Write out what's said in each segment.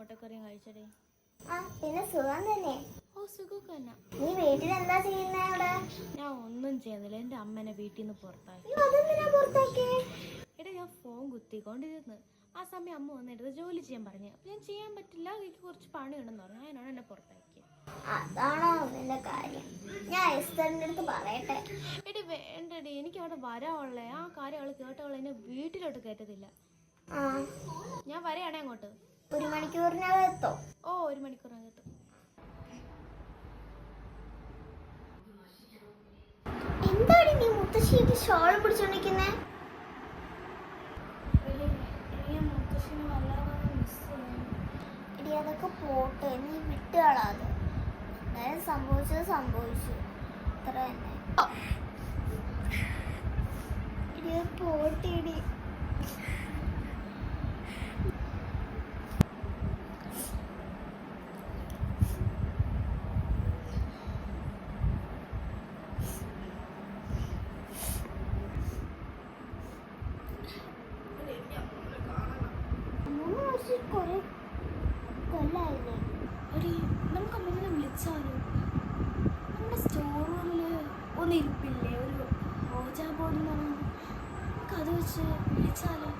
മുട്ടക്കറിയും കഴിച്ചടേ. പിന്നെ സുഖം തന്നെ. ഓ സുഖമൊക്കെ തന്നെ. നീ വീട്ടിൽ എന്താ ചെയ്യുന്നേ അവിടെ? ഞാൻ ഒന്നും ചെയ്യുന്നില്ല. എൻ്റെ അമ്മേനെ വീട്ടിൽ നിന്ന് പുറത്താക്കി. എടാ ഞാൻ ഫോൺ കുത്തിക്കൊണ്ടിരുന്നു. ആ സമയം അമ്മ വന്നിട്ട് ജോലി ചെയ്യാൻ പറഞ്ഞു. അപ്പം ഞാൻ ചെയ്യാൻ പറ്റില്ല, എനിക്ക് കുറച്ച് പണിയുണ്ടെന്ന് പറഞ്ഞു. അതിനാണ് എന്നെ പുറത്താക്കിയത്. അതാണോ നിന്റെ കാര്യം? ഞാൻ എസ്തറിന്റെ അടുത്ത് പറയട്ടെ. എടി വേണ്ടടി, എനിക്ക് അവിടെ വരാനുള്ളേ. ആ കാര്യം അവൾ കേട്ടവൾ എന്നെ വീട്ടിലോട്ട് കയറ്റത്തില്ല. ഞാൻ വരെയാണേ അങ്ങോട്ട്. 1 മണിക്കൂറിനകം എത്തോ? ഓ 1 മണിക്കൂറിനകം എത്തും. എന്താടി നീ മുത്തശ്ശിക്ക് ഷോൾ പിടിച്ചോണ്ടിരിക്കുന്നേ? എടി അതൊക്കെ പോട്ടെ, നീ വിട്ടുകളാതെ. എന്തായാലും സംഭവിച്ചത് സംഭവിച്ചു, അത്ര തന്നെ. എടി അത് പോട്ടെടി. കൊറേ കൊല്ലായില്ലേ? എടി നമുക്ക് അമ്മനെ വിളിച്ചാലോ? നമ്മുടെ സ്റ്റോർ റൂമിൽ ഒന്ന് ഇരിപ്പില്ലേ, ഒരു റോജാ ബോർഡ് എന്ന് പറഞ്ഞു. നമുക്ക് അത് വെച്ച് വിളിച്ചാലോ?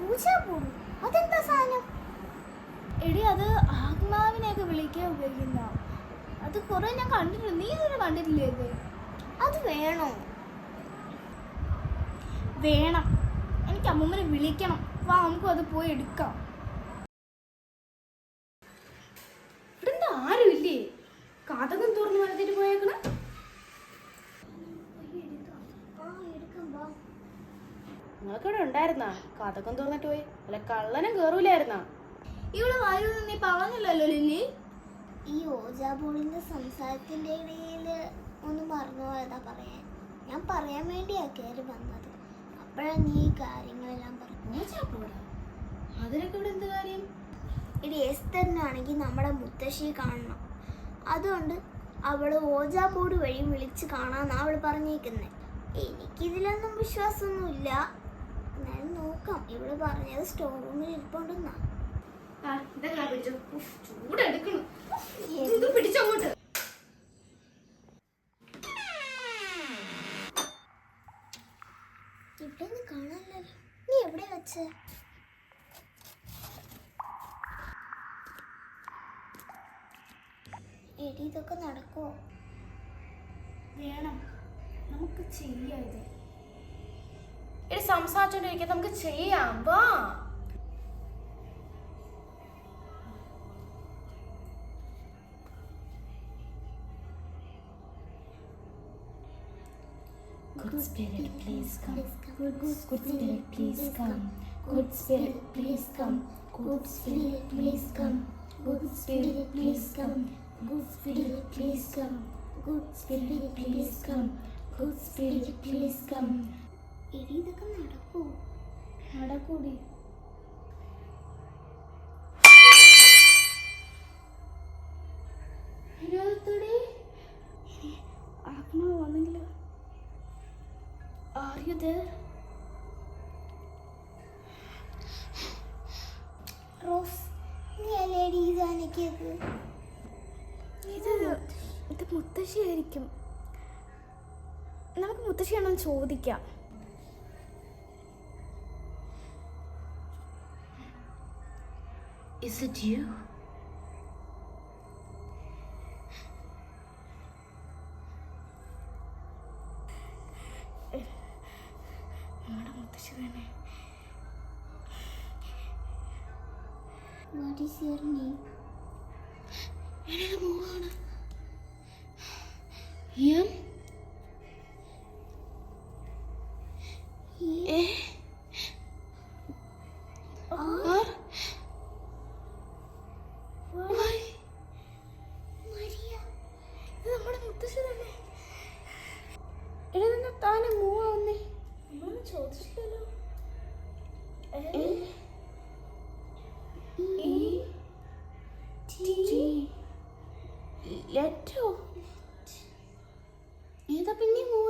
റോജാ ബോർഡ്? അതെന്താ സാധനം? എടി അത് ആത്മാവിനെയൊക്കെ വിളിക്കാൻ ഉപയോഗിക്കുന്ന. അത് കുറെ ഞാൻ കണ്ടിട്ടുണ്ട്. നീ ഇതുവരെ കണ്ടിട്ടില്ലേ? അത് വേണോ? വേണം. എനിക്ക് അമ്മൂമ്മനെ വിളിക്കണം. വാ നമുക്കും അത് പോയി എടുക്കാം. ഇവിടെ എന്താ ആരും ഇല്ലേ? കഥകം തുറന്ന് വരത്തിട്ട് പോയേക്കണ. നിങ്ങളൊക്കെ ഇവിടെ ഉണ്ടായിരുന്നാ? കഥകം തുറന്നിട്ട് പോയി അല്ല കള്ളനും കേറൂലായിരുന്നാ? ഇവിടെ വായു നീ പറഞ്ഞില്ലല്ലോ ലില്ലി. ഈ ഓജാ ബോർഡിന്റെ സംസാരത്തിന്റെ ഇടയിൽ ഒന്ന് മറന്നു പോയതാ പറയാൻ. ഞാൻ പറയാൻ വേണ്ടിയാ കയറി വന്നത്. അപ്പോഴാണ് നീ ഈ കാര്യങ്ങളെല്ലാം പറഞ്ഞു. അതിനൊക്കെ ഇവിടെ എന്ത് കാര്യം? ഇനി എസ്തറിനാണെങ്കിൽ നമ്മുടെ മുത്തശ്ശിയെ കാണണം. അതുകൊണ്ട് അവള് ഓജാ ബോർഡ് വഴി വിളിച്ച് കാണാന്നാ അവള് പറഞ്ഞേക്കുന്നത്. എനിക്കിതിലൊന്നും വിശ്വാസമൊന്നുമില്ല. എന്നാലും നോക്കാം. ഇവള് പറഞ്ഞത് സ്റ്റോർ റൂമിൽ ഇരിപ്പുണ്ടെന്നാ. പിടിച്ചോട്ട് ഇവിടെ നിന്ന് കാണാനല്ലോ. നീ എവിടെ വെച്ച്? എടി ഇതൊക്കെ നടക്കുമോ? വേണം, നമുക്ക് ചെയ്യാം. ഇത് സംസാരിച്ചോണ്ടിരിക്കാം, നമുക്ക് ചെയ്യാം. വാ. Good spirit, please come. Good spirit, please come. Good spirit, please come. Good spirit, please come. Good spirit, please come. Good spirit, please come. Good spirit, please come. Good spirit, please come. എടി ഇതൊക്കെ നടക്കുമോ? നടക്കൂടി. ആത്മാവ് വന്നെങ്കിലോ? Are you there? Rose, നീ അല്ലേടി ഇതാനിക്കത്? ഇത് മുത്തശ്ശിയായിരിക്കും. നമുക്ക് മുത്തശ്ശിയാണോ ചോദിക്കാം. Is it you? നമ്മുടെ മുത്തശ്ശി തന്നെ. What is your name? എനിക്ക് പോവാണ്. നമ്മുടെ മുത്തശ്ശി തന്നെ. എന്നെ താനെ മൂവാന്നേ. നമ്മളൊന്നും ചോദിച്ചില്ലല്ലോ. ലെറ്റോ? ഏതാ പിന്നെ മൂവ?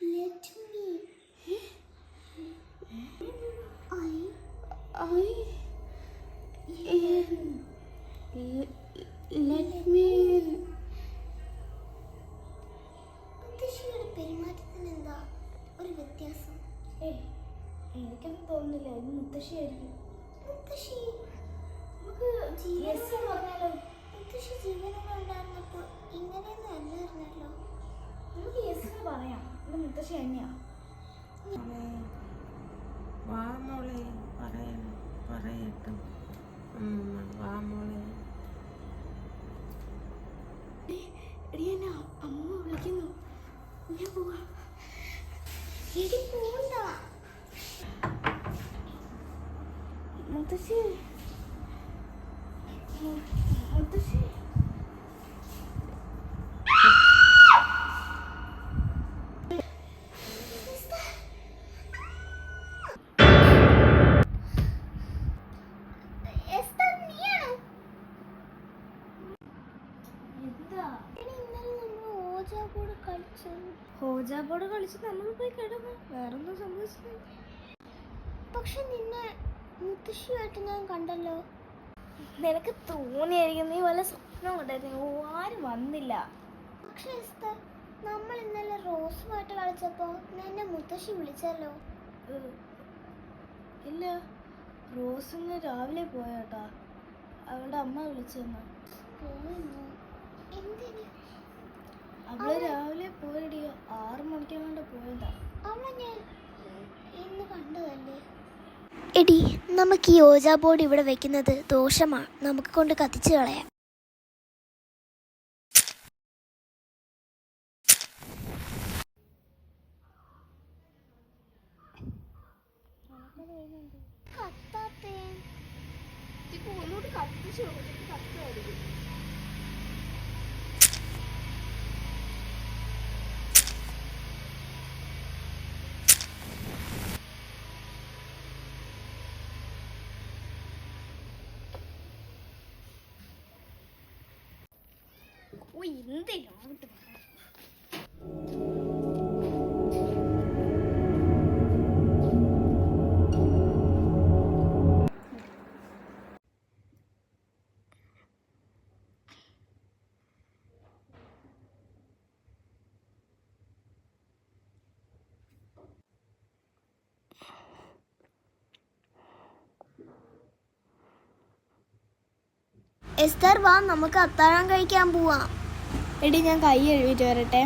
Let let me. മുത്തശ്ശിയുടെ പെരുമാറ്റത്തിന് എന്താ ഒരു വ്യത്യാസം? എനിക്കൊന്നും തോന്നുന്നില്ല, ഇത് മുത്തശ്ശിയായിരിക്കും. മുത്തശ്ശി നമുക്ക് പറഞ്ഞാലോ? മുത്തശ്ശി ജീവനോടെ ഉണ്ടായിരുന്നപ്പോൾ ഇങ്ങനെയൊന്നും അല്ലായിരുന്നല്ലോ. നമുക്ക് യെസ് പറയാം, ഇത് മുത്തശ്ശി തന്നെയാ. വാ മോളെ, പറയട്ടെ. വാ മോളെ. എടി എന്നെ അമ്മ വിളിക്കുന്നു, ഞാൻ പോവാ. എടി പോണ്ട. മുത്തശ്ശി മുത്തശ്ശി എസ്തർ, നീയാണോ? എന്താ? എടി, ഇന്നലെ നമ്മൾ ഓജാബോർഡ് കളിച്ചത്. ഹോജാബോർഡ് കളിച്ച് നമ്മൾ പോയി കിടന്നു, വേറൊന്നും സംഭവിച്ചില്ല. പക്ഷെ നിന്നെ മുത്തശ്ശിയായിട്ട് ഞാൻ കണ്ടല്ലോ. നിനക്ക് തോന്നിയായിരിക്കും, നീ വല്ല സ്വപ്നം ഉണ്ടായിരുന്നു. ആരും വന്നില്ല. പക്ഷെ എസ്തർ, നമ്മൾ ഇന്നലെ റോസുമായിട്ട് കളിച്ചപ്പോ നിന്നെ മുത്തശ്ശി വിളിച്ചല്ലോ. ഇല്ല, റോസിന്ന് രാവിലെ പോയാട്ടാ, അവളുടെ അമ്മ വിളിച്ചെന്ന്. പോയെന്നോ? എന്തിന്? അവള് രാവിലെ പോയടി, 6 മണിക്കങ്ങാണ്ട് പോയതാ. അവളെ ഞാൻ ഇന്ന് കണ്ടതല്ലേ. എടി, നമുക്ക് ഈ ഓജാ ബോർഡ് ഇവിടെ വെക്കുന്നത് ദോഷമാണ്. നമുക്ക് കൊണ്ട് കത്തിച്ചു കളയാം. കത്താത്തേ കത്തിച്ചു കത്തായിരിക്കും. എന്തിനാ എസ്തർ, വാ, നമുക്ക് അത്താഴം കഴിക്കാൻ പോവാം. എടി, ഞാൻ കൈ കഴുകിയിട്ട് വരട്ടെ.